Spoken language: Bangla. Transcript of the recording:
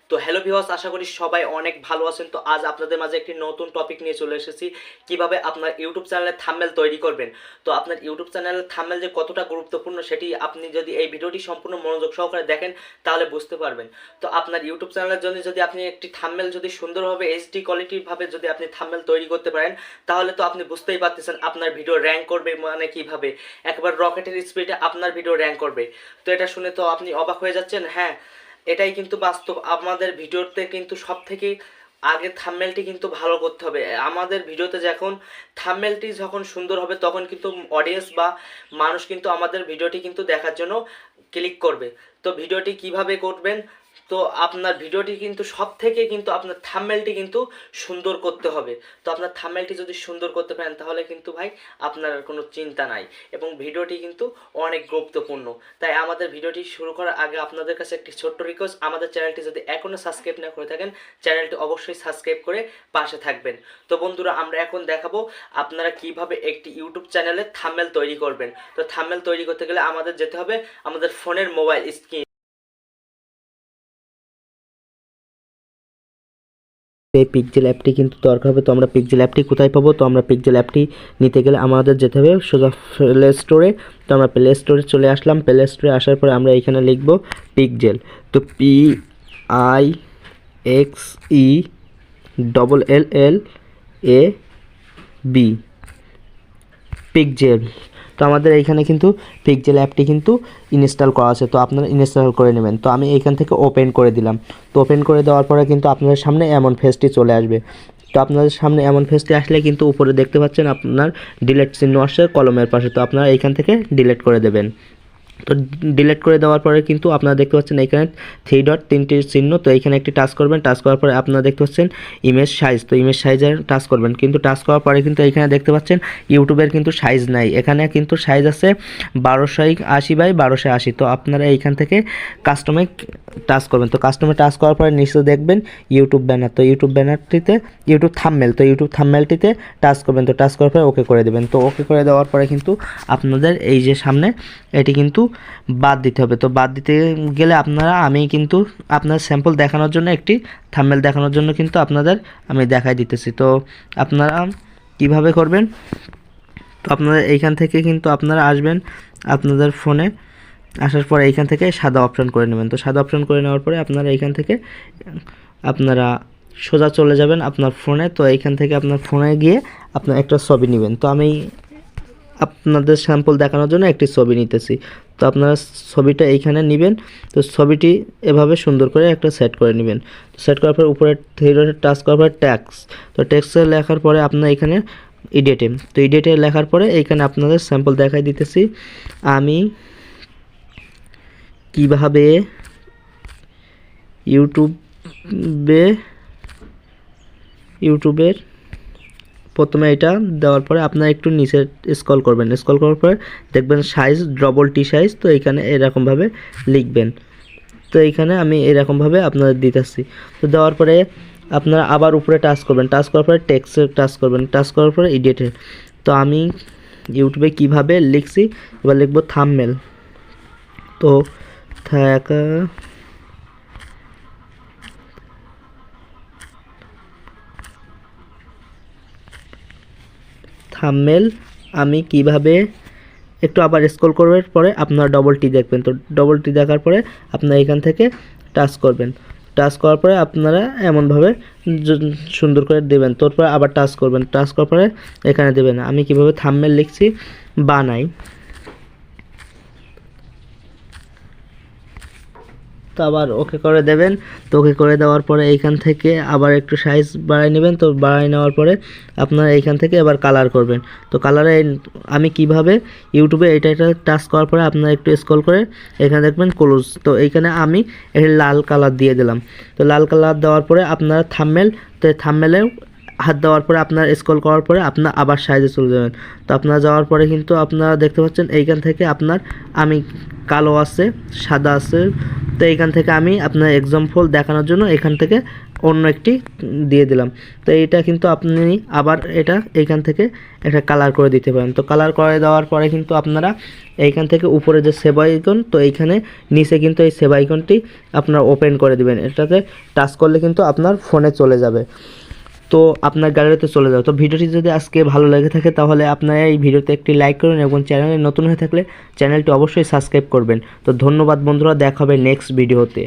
তো হ্যালো ভিউয়ার্স, আশা করি সবাই অনেক ভালো আছেন। তো আজ আপনাদের মাঝে একটি নতুন টপিক নিয়ে চলে এসেছি, কিভাবে আপনার ইউটিউব চ্যানেলের থাম্বনেল তৈরি করবেন। তো আপনার ইউটিউব চ্যানেলের থাম্বনেল যে কতটা গুরুত্বপূর্ণ সেটি আপনি যদি এই ভিডিওটি সম্পূর্ণ মনোযোগ সহকারে দেখেন তাহলে বুঝতে পারবেন। তো আপনার ইউটিউব চ্যানেলের জন্য যদি আপনি একটি থাম্বনেল যদি সুন্দরভাবে এইচডি কোয়ালিটিভাবে যদি আপনি থাম্বনেল তৈরি করতে পারেন তাহলে তো আপনি বুঝতেই পারতেছেন আপনার ভিডিও র্যাঙ্ক করবে, মানে কিভাবে একবার রকেটের স্পিডে আপনার ভিডিও র্যাঙ্ক করবে। তো এটা শুনে তো আপনি অবাক হয়ে যাচ্ছেন। হ্যাঁ, এটাই কিন্তু বাস্তব। আমাদের ভিডিওতে কিন্তু সব থেকে আগে থাম্বনেলটি কিন্তু ভালো করতে হবে। আমাদের ভিডিওতে যখন থাম্বনেলটি যখন সুন্দর হবে তখন কিন্তু অডিয়েন্স বা মানুষ কিন্তু আমাদের ভিডিওটি কিন্তু দেখার জন্য ক্লিক করবে। তো ভিডিওটি কিভাবে করবেন, তো আপনার ভিডিওটি কিন্তু সব থেকে কিন্তু আপনার থাম্বনেলটি কিন্তু সুন্দর করতে হবে। তো আপনার থাম্বনেলটি যদি সুন্দর করতে পারেন তাহলে কিন্তু ভাই আপনার কোনো চিন্তা নাই, এবং ভিডিওটি কিন্তু অনেক গুরুত্বপূর্ণ। তাই আমাদের ভিডিওটি শুরু করার আগে আপনাদের কাছে একটি ছোট্ট রিকোয়েস্ট, আমাদের চ্যানেলটি যদি এখনও সাবস্ক্রাইব না করে থাকেন চ্যানেলটি অবশ্যই সাবস্ক্রাইব করে পাশে থাকবেন। তো বন্ধুরা, আমরা এখন দেখাবো আপনারা কিভাবে একটি ইউটিউব চ্যানেলে থাম্বনেল তৈরি করবেন। তো থাম্বনেল তৈরি করতে গেলে আমাদের যেতে হবে আমাদের ফোনের মোবাইল স্ক্রিন। এই পিক্সেল অ্যাপটি কিন্তু দরকার হবে। তো আমরা পিক্সেল অ্যাপটি কোথায় পাবো? তো আমরা পিক্সেল অ্যাপটি নিতে গেলে আমাদের যেতে হবে সোজা প্লে স্টোরে। তো আমরা প্লে স্টোরে চলে আসলাম। প্লে স্টোরে আসার পরে আমরা এখানে লিখব পিক্সেল। তো PIXELLLAB পিক্সেল। তো আমাদের এইখানে কিন্তু পিক্সেল অ্যাপটি কিন্তু ইনস্টল করা আছে, তো আপনারা ইনস্টল করে নেবেন। তো আমি এইখান থেকে ওপেন করে দিলাম। তো ওপেন করে দেওয়ার পরে কিন্তু আপনাদের সামনে এমন ফেসটি চলে আসবে। তো আপনাদের সামনে এমন ফেসটি আসলে কিন্তু উপরে দেখতে পাচ্ছেন আপনার ডিলিট চিহ্ন আসছে কলমের পাশে। তো আপনারা এইখান থেকে ডিলিট করে দেবেন। তো ডিলিট করে দেওয়ার পরে কিন্তু আপনারা দেখতে পাচ্ছেন এখানে 3 ডট 3টি চিহ্ন। তো এইখানে একটি টাচ করবেন। টাচ করার পরে আপনারা দেখতে পাচ্ছেন ইমেজ সাইজ। তো ইমেজ সাইজে টাচ করবেন। কিন্তু টাচ করার পরে কিন্তু এইখানে দেখতে পাচ্ছেন ইউটিউবের কিন্তু সাইজ নাই, এখানে কিন্তু সাইজ আছে 1280 বাই 1280। তো আপনারা এইখান থেকে কাস্টমে টাচ করবেন। তো কাস্টমে টাচ করার পরে নিচে দেখবেন ইউটিউব ব্যানার। তো ইউটিউব ব্যানারটিতে ইউটিউব থাম্বনেল, তো ইউটিউব থাম্বনেলটিতে টাচ করবেন। তো টাচ করার পরে ওকে করে দেবেন। তো ওকে করে দেওয়ার পরে কিন্তু আপনাদের এই যে সামনে এটি কিন্তু বাদ দিতে হবে। তো বাদ দিতে গেলে আমি কিন্তু আপনার স্যাম্পল দেখানোর জন্য একটি থাম্বনেল দেখানোর জন্য কিন্তু আপনাদের আমি দেখাই দিতেছি। তো আপনারা কিভাবে করবেন? তো আপনারা এইখান থেকে কিন্তু আপনারা আসবেন আপনাদের ফোনে। আসার পরে এইখান থেকে সাদা অপশন করে নেবেন। তো সাদা অপশন করে নেওয়ার পরে আপনারা এইখান থেকে আপনারা সোজা চলে যাবেন আপনার ফোনে। তো এইখান থেকে আপনার ফোনে গিয়ে আপনার একটা ছবি নেবেন। তো আমি আপনাদের স্যাম্পল দেখানোর জন্য একটি ছবি নিতেছি। তো আপনারা ছবিটা এইখানে নেবেন। তো ছবিটি এভাবে সুন্দর করে একটা সেট করে নেবেন। তো সেট করার পর উপরে থ্রি ডটে টাচ করার পর ট্যাক্স। তো ট্যাক্সে লেখার পরে আপনার এখানে এডিটে, তো এডিটে লেখার পরে এইখানে আপনাদের স্যাম্পল দেখাই দিতেছি আমি কিভাবে ইউটিউবের প্রথমে এটা দেওয়ার পরে আপনারা একটু নিচে স্ক্রল করবেন। স্ক্রল করার পরে দেখবেন সাইজ ডবল টি সাইজ। তো এইখানে এরকমভাবে লিখবেন। তো এইখানে আমি এরকমভাবে আপনাদের দিতেছি। তো দেওয়ার পরে আপনারা আবার উপরে টাচ করবেন। টাচ করার পরে টেক্সটে টাচ করবেন। টাচ করার পরে এডিটে। তো আমি ইউটিউবে কিভাবে লিখছি, এবার লিখব থাম্বনেল। তো থাম্বনেল আমি কিভাবে, একটু আবার স্ক্রল করার পরে আপনারা ডবল টি দেখবেন। তো ডবল টি দেখার পরে আপনারা এখান থেকে টাচ করবেন। টাচ করার পরে আপনারা এমনভাবে সুন্দর করে দেবেন। তারপর আবার টাচ করবেন। টাচ করার পরে এখানে দেবেন আমি কিভাবে থাম্বনেল লিখছি বানাই। তো আবার ওকে করে দেবেন। তো ওকে করে দেওয়ার পরে এইখান থেকে আবার একটু সাইজ বাড়াই নেবেন। তো বাড়াই নেওয়ার পরে আপনারা এইখান থেকে এবার কালার করবেন। তো কালারে আমি কিভাবে ইউটিউবে এটা টাচ করার পরে আপনারা একটু স্ক্রল করে এখানে দেখবেন ক্লোজ। তো এইখানে আমি লাল কালার দিয়ে দিলাম। তো লাল কালার দেওয়ার পরে আপনারা থাম্বনেল, তো থাম্বনেলেও হাত দেওয়ার পরে আপনার স্ক্রল করার পরে আপনার আবার সাইজে চলে যাবেন। তো আপনারা যাওয়ার পরে কিন্তু আপনারা দেখতে পাচ্ছেন এইখান থেকে আপনার আমি কালো আছে, সাদা আছে, তো এইখান থেকে আমি আপনার এক্সাম্পল দেখানোর জন্য এখান থেকে অন্য একটি দিয়ে দিলাম। তো এইটা কিন্তু আপনি আবার এটা এইখান থেকে একটা কালার করে দিতে পারেন। তো কালার করে দেওয়ার পরে কিন্তু আপনারা এইখান থেকে উপরে যে সেভ আইকন, তো এইখানে নিচে কিন্তু এই সেভ আইকনটি আপনারা ওপেন করে দিবেন। এটাতে টাচ করলে কিন্তু আপনার ফোনে চলে যাবে, তো আপনার গ্যালারিতে চলে যাবে। তো ভিডিওটি যদি আজকে ভালো লেগে থাকে তাহলে আপনারা এই ভিডিওতে একটি লাইক করুন এবং চ্যানেলে নতুন হয়ে থাকলে চ্যানেলটি অবশ্যই সাবস্ক্রাইব করবেন। তো ধন্যবাদ বন্ধুরা, দেখা হবে নেক্সট ভিডিওতে।